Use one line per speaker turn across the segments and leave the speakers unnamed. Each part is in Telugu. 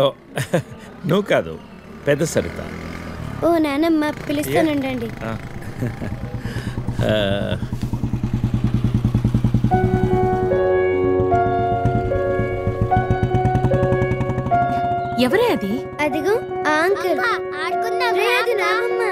ఓ నువ్వు కాదు, పెద్ద సరిత.
ఓ నానమ్మ పిలుస్తానండి.
ఎవరే అది?
అదిగో ఆ అంకుల్. ఆడుకుందాం రే, అది నానమ్మ.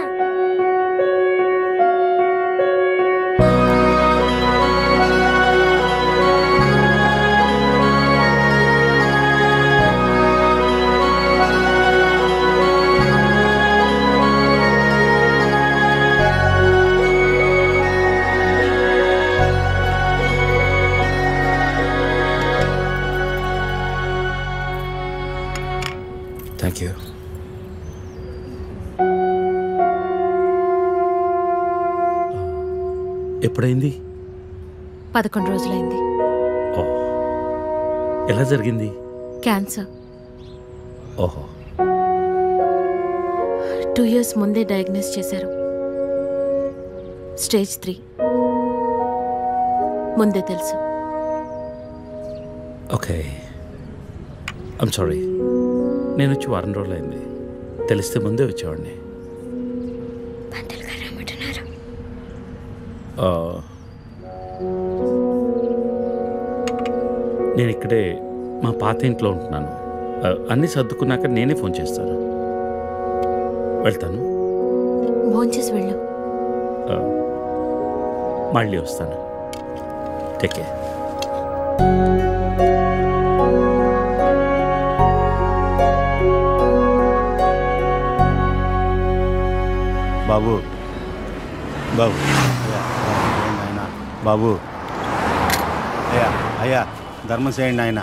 Thank you. ఎప్పుడైంది?
11 రోజులైంది.
ఓ, ఎలా జరిగింది?
క్యాన్సర్.
ఓహో.
2 years ముందే డయాగ్నోస్ చేశారు. స్టేజ్ 3 ముందే తెలుసు.
Okay, I'm sorry. నేను వచ్చి 1 రోజులు అయింది. తెలిస్తే ముందే వచ్చేవాడిని. నేను ఇక్కడే మా పాత ఇంట్లో ఉంటున్నాను. అన్నీ సర్దుకున్నాక నేనే ఫోన్ చేస్తాను. వెళ్తాను.
భోంచేసి వెళ్ళు.
మళ్ళీ వస్తాను. Take care.
బాబు బాబు ఆయన బాబు, అయ్యా అయ్యా ధర్మం చేయండి ఆయన.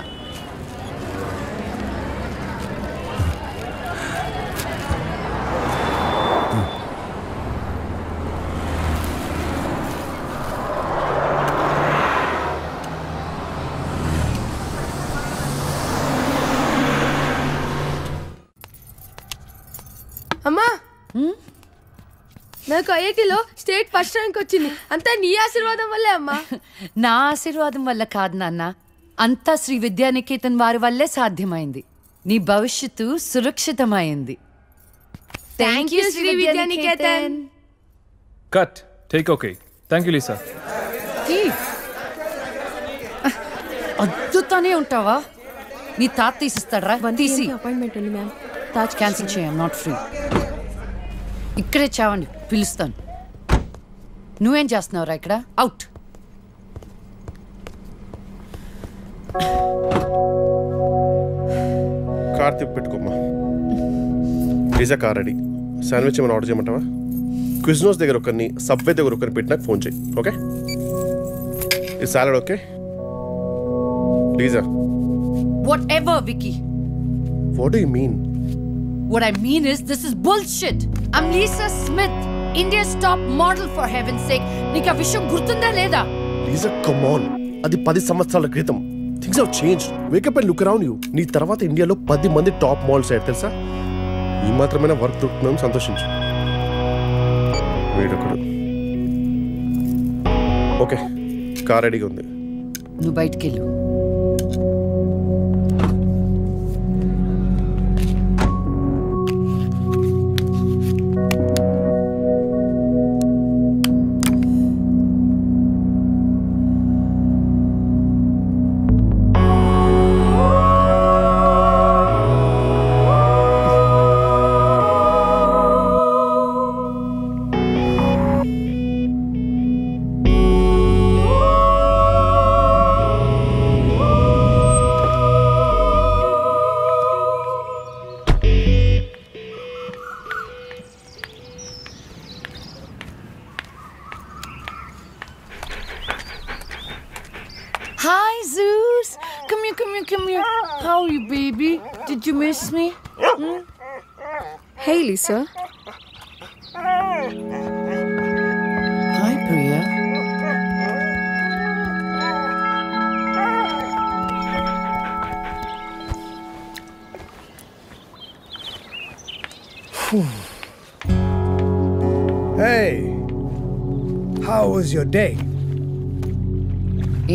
అమ్మా, నాకు ఐఐటీలో స్టేట్ ఫస్ట్ ర్యాంక్ వచ్చింది. అంతా నీ ఆశీర్వాదం వల్లే అమ్మా.
నా ఆశీర్వాదం వల్ల కాదు నాన్న, అంతా శ్రీ విద్యానికేతన్ వారి వల్లే సాధ్యమైంది. నీ భవిష్యత్తు సురక్షితమైంది.
Thank you Sri Vidyanikethan.
Cut. Take okay. Thank you Lisa.
అద్దుతానే ఉంటావా? నీ తాత తీసిస్తాడరా? తీసి
అపాయింట్మెంట్ ఉంది మ్యామ్.
తాజ్ క్యాన్సిల్ చేయం, నాట్ ఫ్రీ. ఇక్కడే చావండి, పిలుస్తాను. నువ్వేం చేస్తున్నావురా ఇక్కడ? అవుట్.
కార్ తిప్పి పెట్టుకోమ్మా. Pizza car ready. శాండ్విచ్ ఏమైనా ఆర్డర్ చేయమంటావా? క్విజ్నోస్ దగ్గర ఒకరిని, సబ్వే దగ్గర ఒకరిని పెట్టి నాకు ఫోన్ చేయి. ఓకే? ఈ salad okay? లీజా.
Whatever, Vicky.
What do you mean?
What I mean is, this is bullshit. I'm Lisa Smith, India's top model, for heaven's sake. Nika visham gurtunda leda?
Lisa, come on. అది 10 సంవత్సరాల క్రితం. Things have changed. Wake up and look around you. నీ తర్వాత ఇండియాలో 10 మంది టాప్ మోడల్స్ అయ్యారు తెలుసా? ఈ మాత్రమైనా వర్క్ దొరుకుతుందని సంతోషించు. వీడొకడు. ఓకే, కార్ రెడీగా ఉంది.
నువ్వు బయటికి వెళ్ళు. Hi, Zeus. Come here, come here, come here. How are you, baby? Did you miss me?
Hey, Lisa.
Hi, Priya.
Hey, how was your day?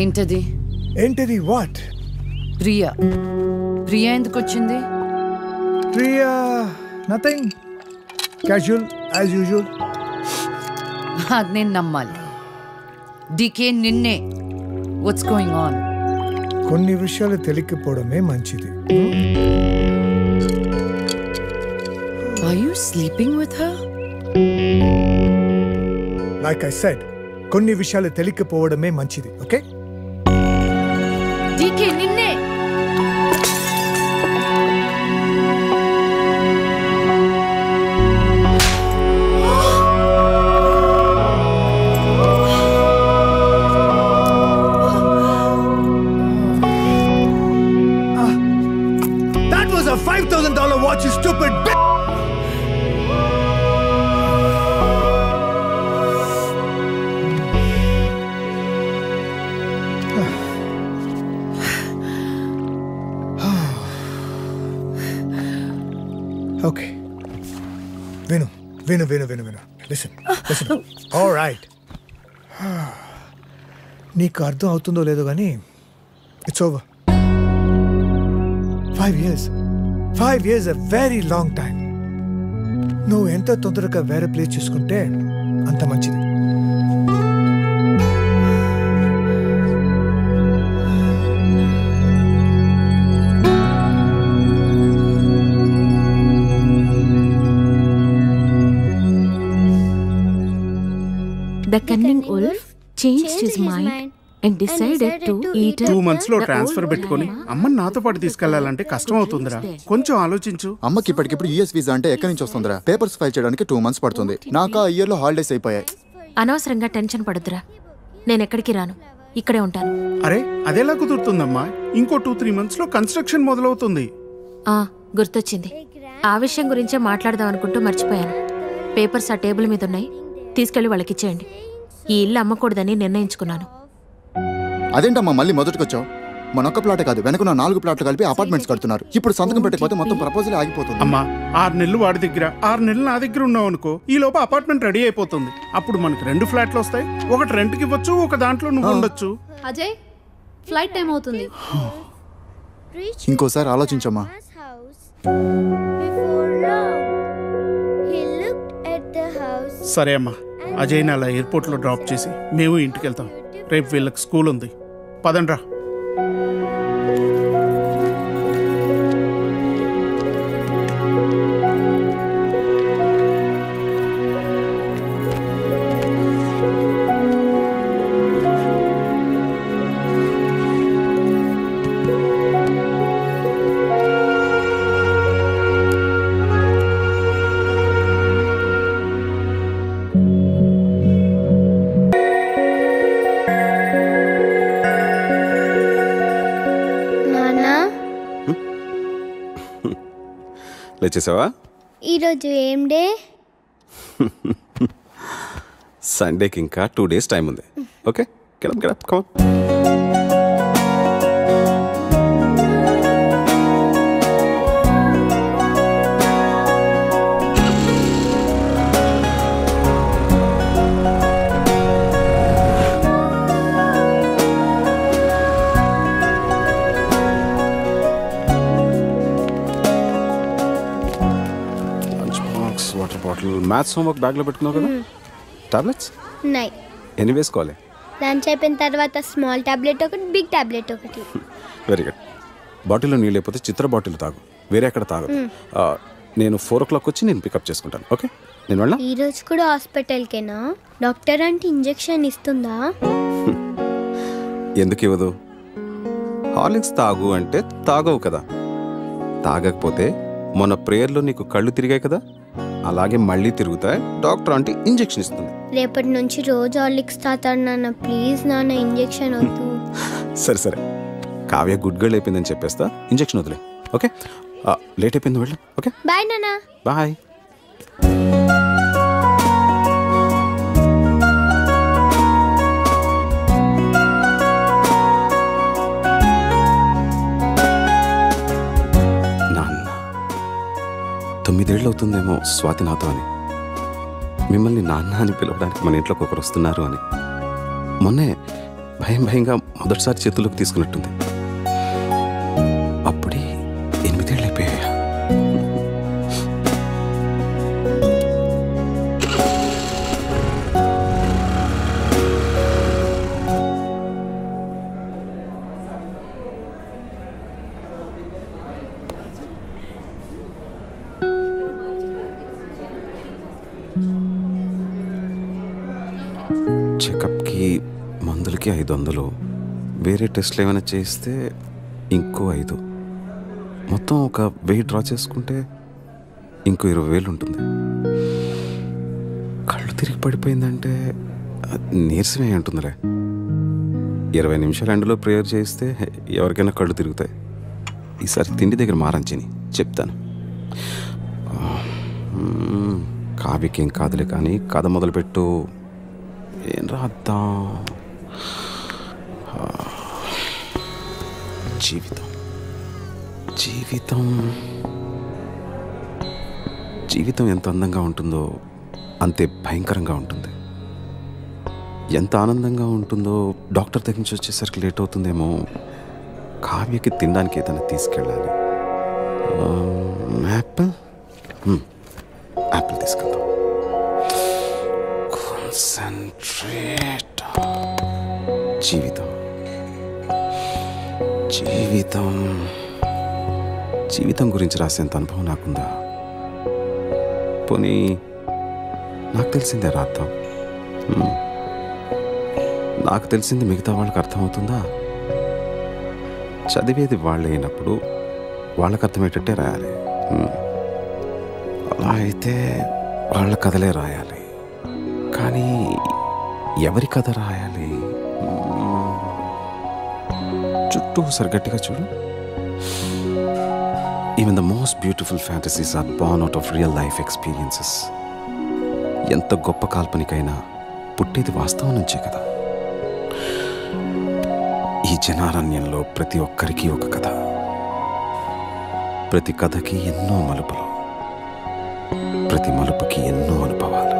ఏంటది?
Entity what?
ప్రియా. ప్రియా ఎందుకు వచ్చింది?
Priya, nothing. Casual, as usual.
అది నేను నమ్మాలి. డీకే నిన్నే. What's going on?
కొన్ని విషయాలు తెలియకపోవడమే మంచిది.
Are you sleeping with her?
Like I said, కొన్ని విషయాలు తెలియకపోవడమే మంచిది. Okay?
డీకే నిన్నే.
That was a $5,000 watch, you stupid bitch! Okay. Vinu. Listen. All right. నీకు అర్థం అవుతుందో లేదో కానీ it's over. 5 years. 5 years a very long time. నువ్వు ఎంత తొందరగా వేరే ప్లేస్ చూసుకుంటే అంత మంచిది.
The cunning wolf changed his mind and decided to eat
2 months లో ట్రాన్స్ఫర్ పెట్టుకొని అమ్మని నాతో పాటు తీసుకెళ్లాలంటే కష్టం అవుతుందిరా. కొంచెం ఆలోచించు.
అమ్మకి ఇప్పటికిప్పుడు యూఎస్ వీసా అంటే ఎక్కడి నుంచి వస్తుందిరా? పేపర్స్ ఫైల్ చేయడానికి 2 months పడుతుంది. నాకు ఆ ఇయర్ లో హాలిడేస్ అయిపోయాయి.
అనవసరంగా టెన్షన్ పడొద్దురా. నేను ఎక్కడికి రాను, ఇక్కడే ఉంటాను.
అరే అదెలా కుదురుతుందమ్మా? ఇంకో 2-3 months లో కన్స్ట్రక్షన్ మొదలవుతుంది.
గుర్తొచ్చింది. ఆ విషయం గురించే మాట్లాడదాం అనుకుంటూ మర్చిపోయాను. పేపర్స్ ఆ టేబుల్ మీద ఉన్నాయి, తీసుకెళ్లి వాళ్ళకి ఇచ్చేయండి. ఈ ఇల్లు అమ్మకూడదని నిర్ణయించుకున్నాను.
అదేంటమ్మా మళ్ళీ మొదటికొచ్చావు? మనొక్క ప్లాట్ కాదు, వెనకున్న 4 ప్లాట్లు కలిపి అపార్ట్మెంట్స్ కడుతున్నారు. ఇప్పుడు సంతకం పెట్టకపోతే మొత్తం ప్రపోజల్ ఆగిపోతుంది.
అమ్మా 6 నెలలు వాడి దగ్గర, 6 నెలలు నా దగ్గర ఉన్నావు అనుకో, ఈ లోపు అపార్ట్మెంట్ రెడీ అయిపోతుంది. అప్పుడు మనకి 2 ఫ్లాట్లు వస్తాయి. ఒకటి రెంట్కి ఇవ్వచ్చు, ఒక దాంట్లో నువ్వు ఉండొచ్చు.
అజయ్, ఫ్లైట్ టైం అవుతుంది.
ఇంకోసారి ఆలోచించమ్మా.
సరే అమ్మా, అజయ్ని అలా ఎయిర్పోర్ట్లో డ్రాప్ చేసి మేము ఇంటికి వెళ్తాం. రేపు వీళ్ళకి స్కూల్ ఉంది. పదండ్రా.
లేచేసావా?
ఈరోజు ఏం డే?
సండేకి ఇంకా 2 days టైం ఉంది. Okay, getup come. Water bottle, maths homework బ్యాగ్లో పెట్టుకున్నావు కదా. టాబ్లెట్స్
నై
ఎన్ని వేసుకోవాలి?
లంచ్ అయిపోయిన తర్వాత స్మాల్ టాబ్లెట్ ఒకటి, బిగ్ టాబ్లెట్ ఒకటి.
Very good. బాటిల్లో నీళ్ళు లేకపోతే చిత్ర బాటిల్ తాగు, వేరే ఎక్కడ తాగదు. నేను 4 o'clock వచ్చి నేను పికప్ చేసుకుంటాను. ఓకే, నేను వెళ్ళా.
ఈ రోజు కూడా హాస్పిటల్కేనా? డాక్టర్ అంటే ఇంజెక్షన్ ఇస్తుందా?
ఎందుకు ఇవ్వదు? హార్లిక్స్ తాగు అంటే తాగవు కదా. తాగకపోతే మొన్న ప్రేయర్లో నీకు కళ్ళు తిరిగాయి కదా, అలాగే మళ్ళీ తిరుగుతాయి. డాక్టర్ అంటే ఇంజెక్షన్ ఇస్తుంది.
రేపటి నుంచి రోజు హార్లిక్స్ తాతాడు నాన్న. ప్లీజ్ నాన్న, ఇంజెక్షన్ వద్దు.
సరే కావ్య గుడ్ గర్ల్ అయిపోయిందని చెప్పేస్తా, ఇంజెక్షన్ వదిలే. ఓకే, లేట్ అయిపోయింది, వెళ్ళు. ఓకే
బాయ్ నాన్న.
బాయ్. నాన్న 9 ఏళ్ళు అవుతుందేమో స్వాతి నాతో అని. మిమ్మల్ని నాన్న అని పిలవడానికి మన ఇంట్లోకి ఒకరు వస్తున్నారు అని. మొన్నే భయంగా మొదటిసారి చేతుల్లోకి తీసుకున్నట్టుంది. అప్పుడే 8 ఏళ్ళు అయిపోయాయా? టెస్టులకి 500, వేరే టెస్ట్లు ఏమైనా చేస్తే ఇంకో 5, మొత్తం ఒక 1000 డ్రా చేసుకుంటే ఇంకో 20,000 ఉంటుంది. కళ్ళు తిరిగి పడిపోయిందంటే నీరసమే ఉంటుందిలే. 20 నిమిషాలు ఎండలో ప్రేయర్ చేస్తే ఎవరికైనా కళ్ళు తిరుగుతాయి. ఈసారి తిండి దగ్గర మారంచిని చెప్తాను. కావ్యకేం కాదులే కానీ కథ మొదలుపెట్టు. ఏం రాద్దాం? జీవితం జీవితం జీవితం ఎంత అందంగా ఉంటుందో అంతే భయంకరంగా ఉంటుంది. ఎంత ఆనందంగా ఉంటుందో డాక్టర్ దగ్గర నుంచి వచ్చేసరికి లేట్ అవుతుందేమో. కావ్యకి తినడానికి ఏదైనా తీసుకెళ్ళాలి. యాపిల్ యాపిల్ తీసుకెళ్దాం. కాన్సంట్రేట్. జీవితం జీవితం జీవితం గురించి రాసేంత అనుభవం నాకుందా? పోనీ నాకు తెలిసిందే రాద్దాం. నాకు తెలిసింది మిగతా వాళ్ళకి అర్థమవుతుందా? చదివేది వాళ్ళు అయినప్పుడు వాళ్ళకి అర్థమయ్యేటట్టే రాయాలి. అలా అయితే వాళ్ళ కథలే రాయాలి. కానీ ఎవరి కథ రాయాలి? చుట్టూ ఒకసారి గట్టిగా చూడు. Even the most beautiful fantasies are born out of real life experiences. ఎంత గొప్ప కాల్పనికైనా పుట్టేది వాస్తవం నుంచే కదా. ఈ జనారణ్యంలో ప్రతి ఒక్కరికి ఒక కథ, ప్రతి కథకి ఎన్నో మలుపులు, ప్రతి మలుపుకి ఎన్నో అనుభవాలు.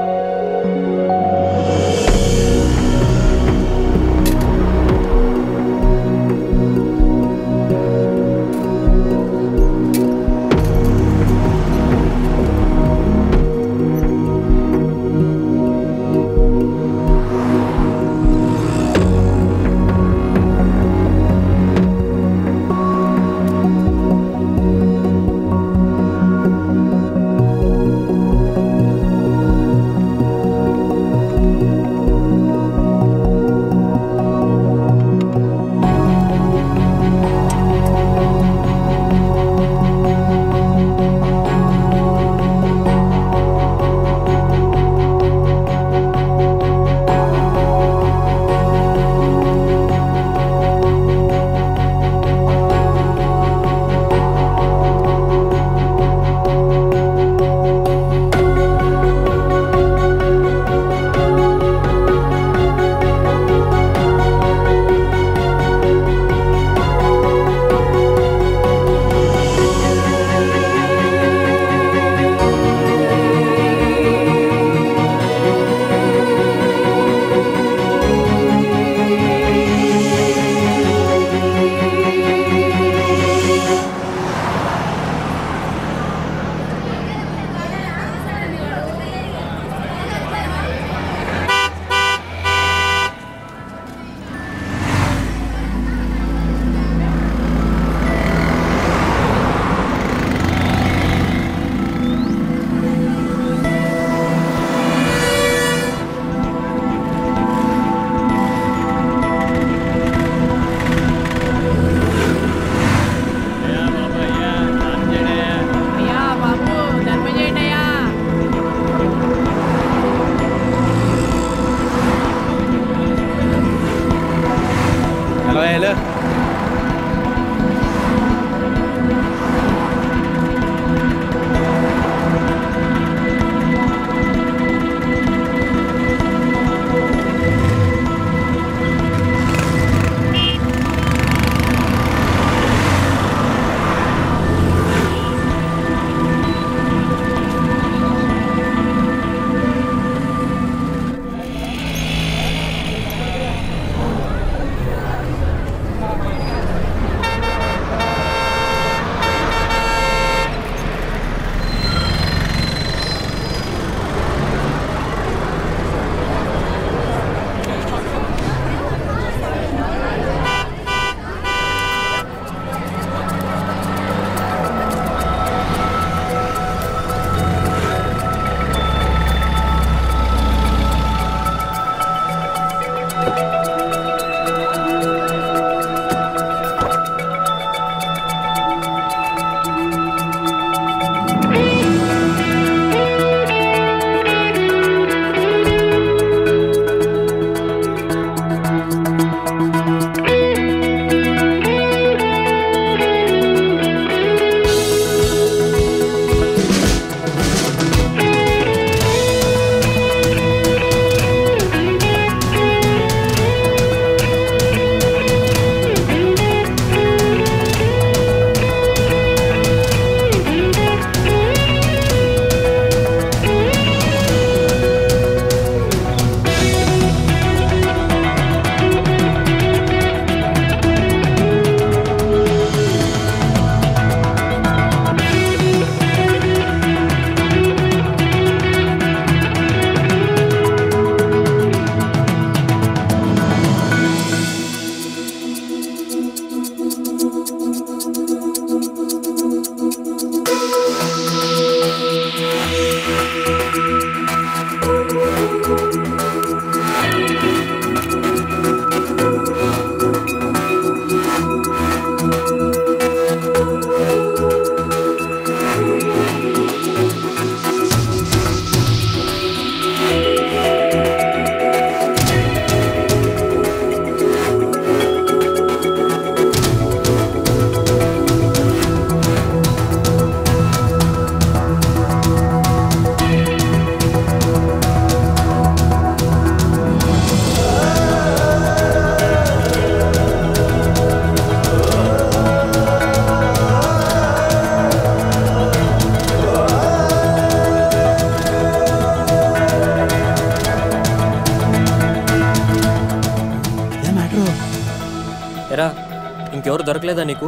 ఇంకెవరు దొరకలేదా నీకు?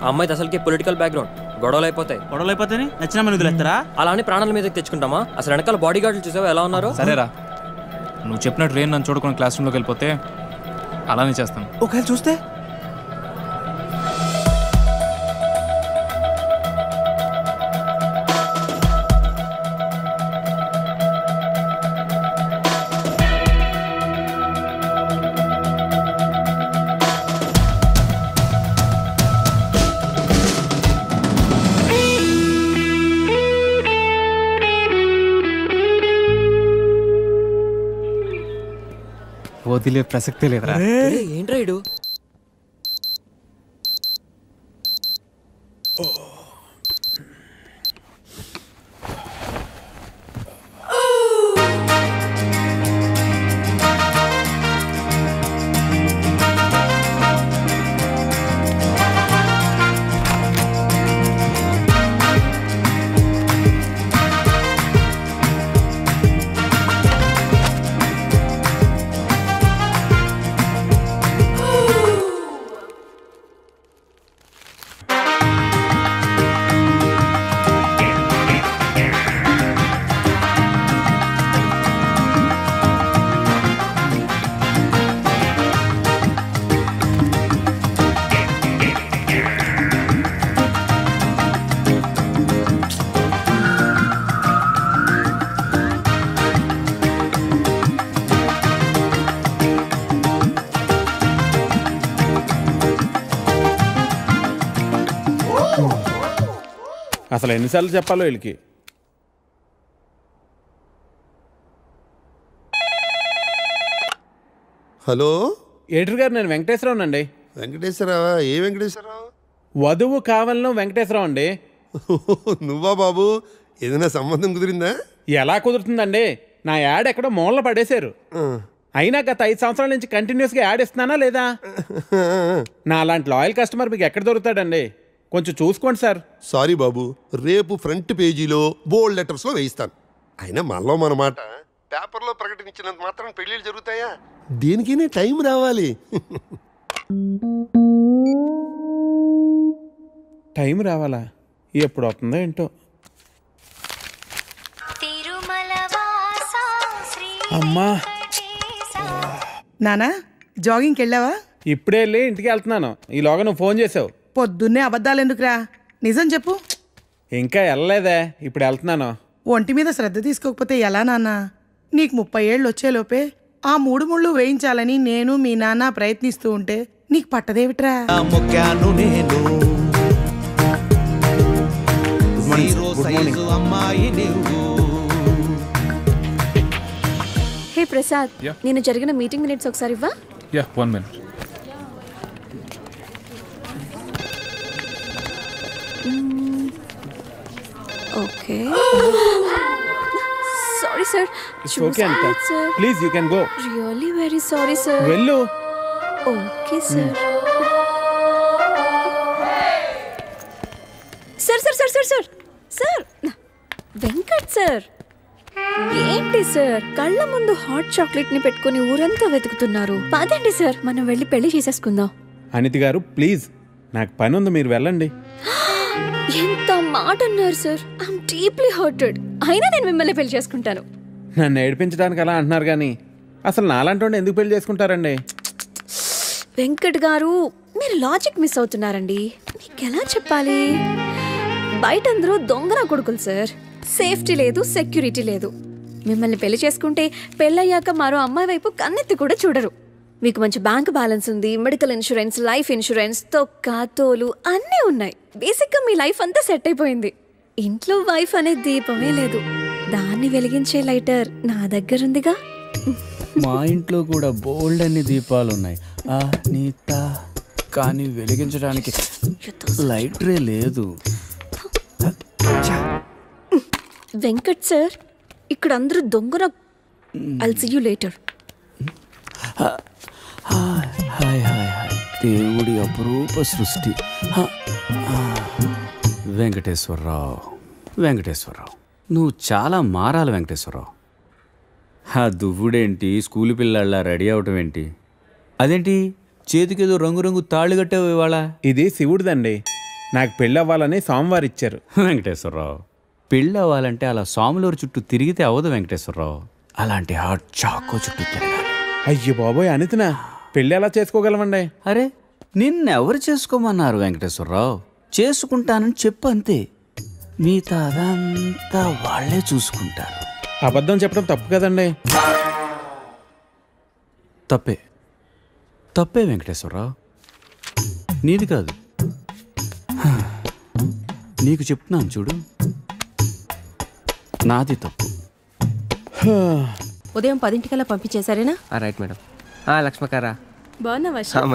ఆ అమ్మాయిది అసలుకి పొలిటికల్ బ్యాక్గ్రౌండ్. గొడవలు అయిపోతాయి
నచ్చిన మన వదిలేస్తారా?
అలా అని ప్రాణాల మీదకి తెచ్చుకుంటామా? అసలు వెనకాల బాడీ గార్డులు చూసావా ఎలా ఉన్నారో?
సరేరా, నువ్వు చెప్పినట్టు రేణు నన్ను చూడకుండా క్లాస్ రూమ్లోకి వెళ్ళిపోతే అలానే చేస్తాను.
ఒకవేళ చూస్తే వదిలే ప్రసక్తే లేదురా.
ఏంట్రా ఇడు?
అసలు ఎన్నిసార్లు చెప్పాలో వీళ్ళకి.
హలో
ఎడిటర్ గారు, నేను వెంకటేశ్వరరావు అండి.
వెంకటేశ్వరరావా? ఏ వెంకటేశ్వరరావు?
వధువు కావాలను వెంకటేశ్వరరావు అండి.
నువ్వా బాబు? ఏదైనా సంబంధం కుదిరిందా?
ఎలా కుదురుతుందండి? నా యాడ్ ఎక్కడో మూలలో పడేశారు. అయినా గత 5 సంవత్సరాల నుంచి కంటిన్యూస్గా యాడ్ ఇస్తున్నానా లేదా? నా అలాంటి లాయల్ కస్టమర్ మీకు ఎక్కడ దొరుకుతాడండి? కొంచెం చూసుకోండి సార్.
సారీ బాబు, రేపు ఫ్రంట్ పేజీలో బోల్డ్ లెటర్స్లో వేయిస్తాను. అయినా మనలో మన మాట పేపర్లో ప్రకటించినంత మాత్రం పెళ్ళిళ్ళు జరుగుతాయా? దేనికైనా టైం రావాలి.
టైం రావాలా? ఎప్పుడు అవుతుందో ఏంటో. అమ్మా
నానా, జాగింగ్కి వెళ్ళావా?
ఇప్పుడే వెళ్ళి ఇంటికి వెళ్తున్నాను. ఈలోగా నువ్వు ఫోన్ చేసావు.
పొద్దున్నే అబద్ధాలు ఎందుకురా? నిజం చెప్పు.
ఇంకా వెళ్ళలేదే, ఇప్పుడు వెళ్తున్నాను.
ఒంటి మీద శ్రద్ధ తీసుకోకపోతే ఎలా నాన్న? నీకు 30 ఏళ్ళు వచ్చేలోపే ఆ 3 ముళ్ళు వేయించాలని నేను మీ నాన్న ప్రయత్నిస్తూ ఉంటే నీకు పట్టదేవిట్రా?
హే ప్రసాద్, నేను జరిగిన మీటింగ్ మినిట్స్ ఒకసారి ఇవ్వా?
Yeah, 1 minute.
Okay. Sorry sir.
It's okay, Anita. Please, you can go.
Really very sorry sir.
వెళ్ళు.
Okay sir. Sir sir sir sir sir sir Venkat sir, ఏంటి సార్ కళ్ళ ముందు హాట్ చాక్లెట్ ని పెట్టుకుని ఊరంతా వెతుకుతున్నారు? పదండి సార్, మనం వెళ్ళి పెళ్లి చేసేసుకుందాం.
అనిత గారు ప్లీజ్, నాకు పని ఉంది, మీరు వెళ్ళండి.
ఎంత మాట అన్నారు సార్. I'm deeply hurted. అయినా నేను మిమ్మల్ని పెళ్లి చేసుకుంటాను.
నన్ను ఏడిపించడానికి అలా అంటున్నారు కానీ అసలు నాలాంటి వాడిని ఎందుకు పెళ్లి చేసుకుంటారండి?
వెంకట్ గారు, మీరు లాజిక్ మిస్ అవుతున్నారండి. మీకు ఎలా చెప్పాలి? బయట అందరూ దొంగన కొడుకులు సార్. సేఫ్టీ లేదు, సెక్యూరిటీ లేదు. మిమ్మల్ని పెళ్లి చేసుకుంటే పెళ్ళయ్యాక మరో అమ్మాయి వైపు కన్నెత్తి కూడా చూడరు. మీకు మంచి బ్యాంక్ బ్యాలెన్స్ ఉంది, మెడికల్ ఇన్సూరెన్స్, లైఫ్ ఇన్సూరెన్స్, తొక్క తోలు అన్నీ ఉన్నాయి. బేసిక్గా మీ లైఫ్ అంతా సెట్ అయిపోయింది. ఇంట్లో వైఫ్ అనే దీపమే లేదు. దాన్ని వెలిగించే లైటర్ నా దగ్గర ఉందిగా.
మా ఇంట్లో కూడా బోల్డ్ అన్ని దీపాలు ఉన్నాయి నీత, కానీ వెలిగించడానికి లైటరే లేదు.
వెంకట్ సార్, ఇక్కడ అందరూ దొంగన. I'll see you later.
Hi hi hi, దేవుడి అపురూప సృష్టి. వెంకటేశ్వరరావు, వెంకటేశ్వరరావు, నువ్వు చాలా మారాలి వెంకటేశ్వరరావు. ఆ దువ్వుడేంటి, స్కూల్ పిల్లల్లా రెడీ అవటం ఏంటి? అదేంటి చేతికేదో రంగురంగు తాళ్ళు కట్టావు ఇవాళ.
ఇది శివుడిదండి. నాకు పెళ్ళి అవ్వాలని స్వామివారు ఇచ్చారు.
వెంకటేశ్వరరావు, పెళ్ళి అవ్వాలంటే అలా స్వాములూరు చుట్టూ తిరిగితే అవ్వదు వెంకటేశ్వరరావు. అలాంటి హాట్ చాకో చుట్టూ తిరగాలి.
అయ్యో బాబోయ్ అనితనా, పెళ్ళి ఎలా చేసుకోగలమండి?
అరే నిన్నెవరు చేసుకోమన్నారు వెంకటేశ్వరరావు? చేసుకుంటానని చెప్పు అంతే, మిగతా అదంతా వాళ్ళే చూసుకుంటారు.
అబద్ధం చెప్పడం తప్పు కదండి.
తప్పే తప్పే వెంకటేశ్వరరావు, నీది కాదు. నీకు చెప్తున్నాను చూడు, నాది తప్పు.
ఉదయం 10 గంటలకల్లా పంపించేశారేనా?
Right madam. లక్ష్మకారా
బాగున్నావా?